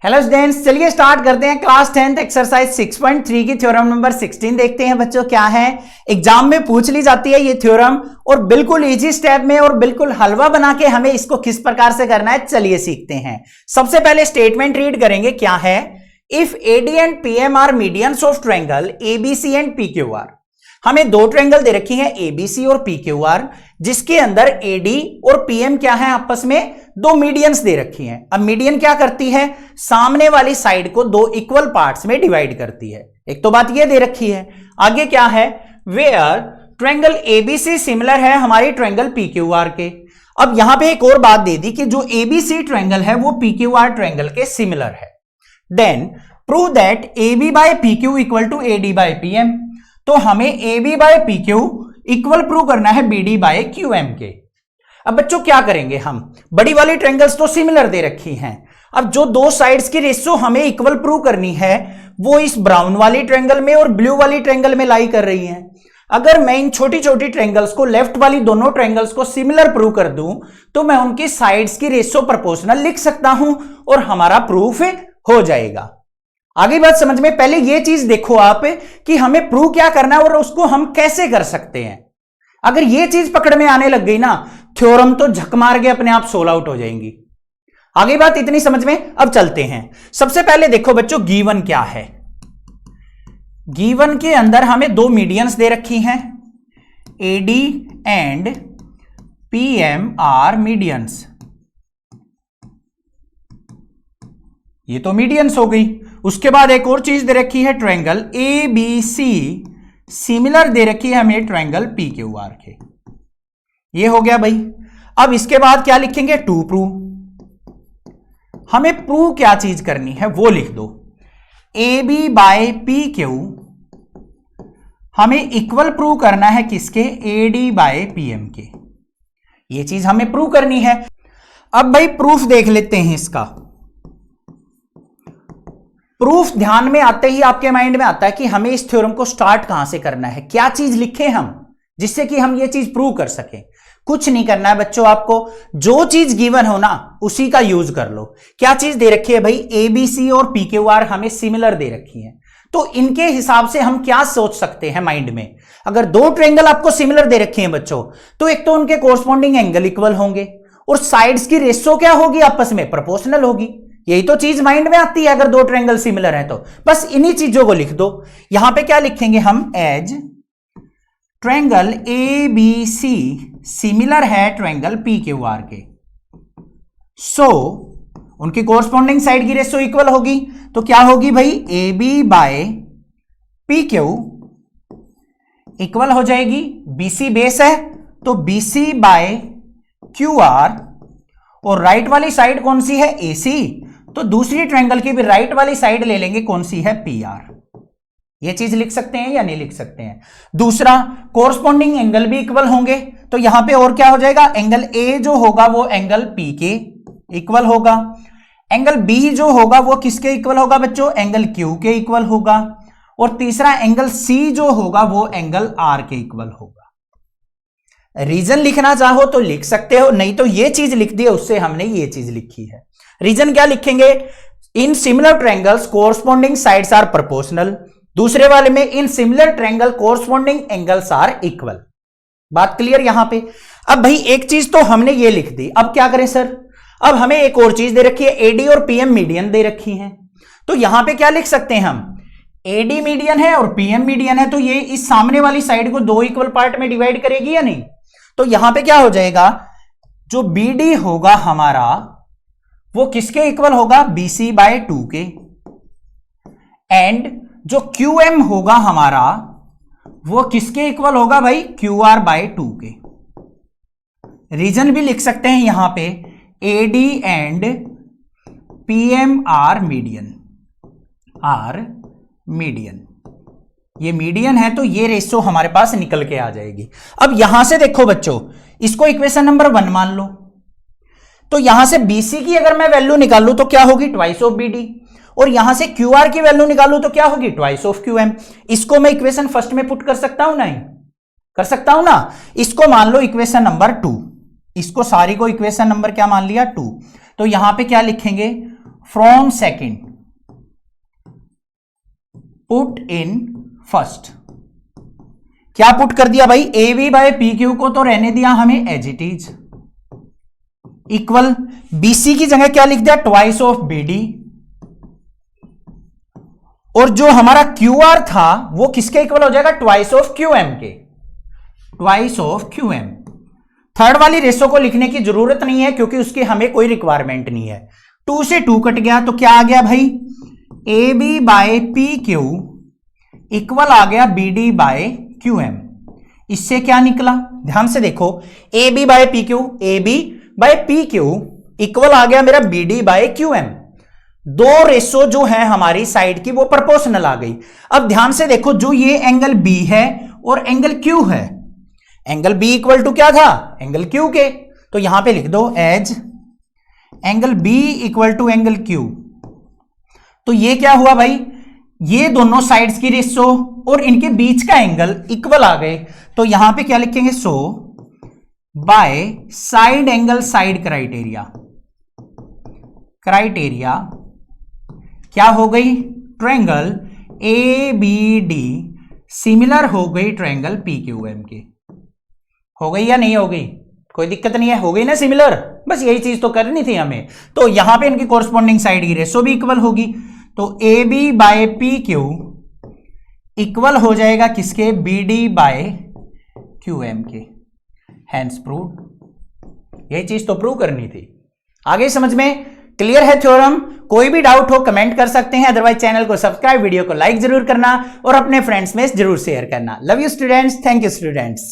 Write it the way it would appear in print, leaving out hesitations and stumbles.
Hello students, चलिए start करते हैं क्लास 10th एक्सरसाइज 6.3 की थ्योरम नंबर 16 देखते हैं बच्चों क्या है। एग्जाम में पूछ ली जाती है ये थ्योरम और बिल्कुल इजी स्टेप में और बिल्कुल हलवा बना के हमें इसको किस प्रकार से करना है चलिए सीखते हैं। सबसे पहले स्टेटमेंट रीड करेंगे, क्या है। If AD and PM are medians of triangle ABC and PQR, हमें दो ट्रायंगल दे रखी हैं एबीसी और पीक्यूआर, जिसके अंदर एडी और पीएम क्या है आपस में दो मीडियंस दे रखी हैं। अब मीडियन क्या करती है, सामने वाली साइड को दो इक्वल पार्ट्स में डिवाइड करती है। एक तो बात ये दे रखी है। आगे क्या है, वेयर ट्रायंगल एबीसी सिमिलर है हमारी ट्रायंगल पीक्यूआर के। अब यहां पे एक और बात दे दी कि जो एबीसी ट्रायंगल है वो पीक्यूआर ट्रायंगल के सिमिलर है। Then prove that AB by PQ equal to AD by PM. तो हमें AB by PQ equal prove करना है BD बाय QM के। अब बच्चों क्या करेंगे, हम बड़ी वाली ट्रायंगल्स तो सिमिलर दे रखी हैं। अब जो दो साइड्स की रेशियो हमें इक्वल प्रूव करनी है वो इस ब्राउन वाली ट्रायंगल में और ब्लू वाली ट्रायंगल में लाई कर रही है। अगर मैं इन छोटी छोटी ट्रायंगल्स को, लेफ्ट वाली दोनों ट्रायंगल्स को सिमिलर प्रूव कर दूं तो मैं उनकी साइड्स की रेशियो प्रोपोर्शनल लिख सकता हूं और हमारा प्रूफ हो जाएगा। आगे बात समझ में, पहले ये चीज देखो आप कि हमें प्रूव क्या करना है और उसको हम कैसे कर सकते हैं। अगर ये चीज पकड़ में आने लग गई ना, थ्योरम तो झक मार के अपने आप सोल आउट हो जाएंगी। आगे बात इतनी समझ में, अब चलते हैं। सबसे पहले देखो बच्चों गिवन क्या है। गिवन के अंदर हमें दो मीडियंस दे रखी हैं, AD and PM are medians. ये तो मीडियंस हो गई। उसके बाद एक और चीज दे रखी है, ट्रायंगल ABC सिमिलर दे रखी है हमें ट्रायंगल PQR के। ये हो गया भाई। अब इसके बाद क्या लिखेंगे, टू प्रूव। हमें प्रूव क्या चीज करनी है वो लिख दो। AB बाय PQ हमें इक्वल प्रूव करना है किसके, AD बाय PM के। ये चीज हमें प्रूव करनी है। अब भाई प्रूफ देख लेते हैं इसका। प्रूफ ध्यान में आते ही आपके माइंड में आता है कि हमें इस थ्योरम को स्टार्ट कहां से करना है, क्या चीज लिखें हम जिससे कि हम ये चीज प्रूव कर सकें। कुछ नहीं करना है बच्चों, आपको जो चीज गिवन हो ना उसी का यूज कर लो। क्या चीज दे रखी है भाई, एबीसी और पीक्यूआर हमें सिमिलर दे रखी है, तो इनके हिसाब से हम क्या सोच सकते हैं माइंड में। अगर दो ट्रायंगल आपको सिमिलर दे रखे हैं बच्चों, तो एक तो उनके कोरस्पॉन्डिंग एंगल इक्वल होंगे और साइड्स की रेशियो क्या होगी आपस में, प्रोपोर्शनल होगी। यही तो चीज माइंड में आती है अगर दो ट्रायंगल सिमिलर है तो। बस इन्हीं चीजों को लिख दो। यहां पे क्या लिखेंगे हम, एज ट्रायंगल ABC सिमिलर है ट्रायंगल PQR के, सो उनकी कोरस्पॉन्डिंग साइड की रेशियो इक्वल होगी। तो क्या होगी भाई, AB बाय PQ इक्वल हो जाएगी, BC बेस है तो BC बाय QR, और राइट वाली साइड कौन सी है, AC, तो दूसरी ट्रायंगल की भी राइट वाली साइड ले लेंगे, कौन सी है, PR। ये चीज लिख सकते हैं या नहीं लिख सकते हैं। दूसरा, कोरस्पॉन्डिंग एंगल भी इक्वल होंगे, तो यहां पे और क्या हो जाएगा, एंगल A जो होगा वो एंगल P के इक्वल होगा, एंगल B जो होगा वो किसके इक्वल होगा बच्चों, एंगल Q के इक्वल होगा, और तीसरा एंगल C जो होगा वो एंगल R के इक्वल होगा। रीजन लिखना चाहो तो लिख सकते हो, नहीं तो ये चीज लिख दी है, उससे हमने ये चीज लिखी है। रीजन क्या लिखेंगे, in similar triangles corresponding sides are proportional. दूसरे वाले में in similar triangle corresponding angles are equal. बात क्लियर यहां पे। अब भाई एक चीज तो हमने ये लिख दी, अब क्या करें सर, अब हमें एक और चीज दे रखी है, एडी और पीएम मीडियन दे रखी है। तो यहां पे क्या लिख सकते हैं हम, एडी मीडियन है और पीएम मीडियन है, तो ये इस सामने वाली साइड को दो इक्वल पार्ट में डिवाइड करेगी या नहीं। तो यहां पे क्या हो जाएगा, जो BD होगा हमारा वो किसके इक्वल होगा, BC बाय 2 के, एंड जो QM होगा हमारा वो किसके इक्वल होगा भाई, QR बाय 2 के। रीजन भी लिख सकते हैं यहां पे, AD and PM are median. ये मीडियन है तो ये रेशियो हमारे पास निकल के आ जाएगी। अब यहां से देखो बच्चों, इसको इक्वेशन नंबर 1 मान लो, तो यहां से BC की अगर मैं वैल्यू निकालूं तो क्या होगी, ट्वाइस ऑफ BD, और यहां से QR की वैल्यू निकालूं तो क्या होगी, ट्वाइस ऑफ QM। इसको मैं इक्वेशन फर्स्ट में पुट कर सकता हूं, नहीं कर सकता हूं ना। इसको मान लो इक्वेशन नंबर 2, इसको सारी को इक्वेशन नंबर क्या मान लिया, 2। तो यहां पे क्या लिखेंगे, from second put in first. क्या पुट कर दिया भाई, A B by P Q को तो रहने दिया हमें as it is, equal BC की जगह क्या लिख दिया, ट्वाइस ऑफ बीडी, और जो हमारा क्यू आर था वो किसके इक्वल हो जाएगा, ट्वाइस ऑफ क्यू एम के, twice of Q M. Third वाली रेशो को लिखने की जरूरत नहीं है क्योंकि उसकी हमें कोई रिक्वायरमेंट नहीं है। 2 से 2 कट गया तो क्या आ गया भाई, A B by P Q equal आ गया B D by Q M. इससे क्या निकला, ध्यान से देखो, A B by P Q, A B by P Q equal आ गया मेरा B D by Q M. दो रेशो जो है हमारी साइड की वो प्रोपोर्शनल आ गई। अब ध्यान से देखो, जो ये एंगल बी है और एंगल क्यू है, एंगल बी इक्वल टू क्या था, एंगल क्यू के, तो यहां पे लिख दो as angle B equal to angle Q. तो ये क्या हुआ भाई, ये दोनों साइड्स की रेशो और इनके बीच का एंगल इक्वल आ गए। तो यहां पे क्या लिखेंगे, so by side angle side criteria, criteria क्या हो गई, triangle A B D similar हो गई ट्रायंगल पी क्यू एम के। हो गई या नहीं हो गई, कोई दिक्कत नहीं है, हो गई ना सिमिलर, बस यही चीज तो करनी थी हमें। तो यहां पे इनकी कोरस्पॉन्डिंग साइड की रेशो भी इक्वल होगी, तो A B by P Q equal हो जाएगा किसके, B D by Q M के। हैंस प्रूव्ड, यही चीज तो प्रूव करनी थी। आगे समझ में क्लियर है थ्योरम? कोई भी डाउट हो कमेंट कर सकते हैं, अदरवाइज चैनल को सब्सक्राइब, वीडियो को लाइक जरूर करना और अपने फ्रेंड्स में जरूर शेयर करना। Love you students, thank you students.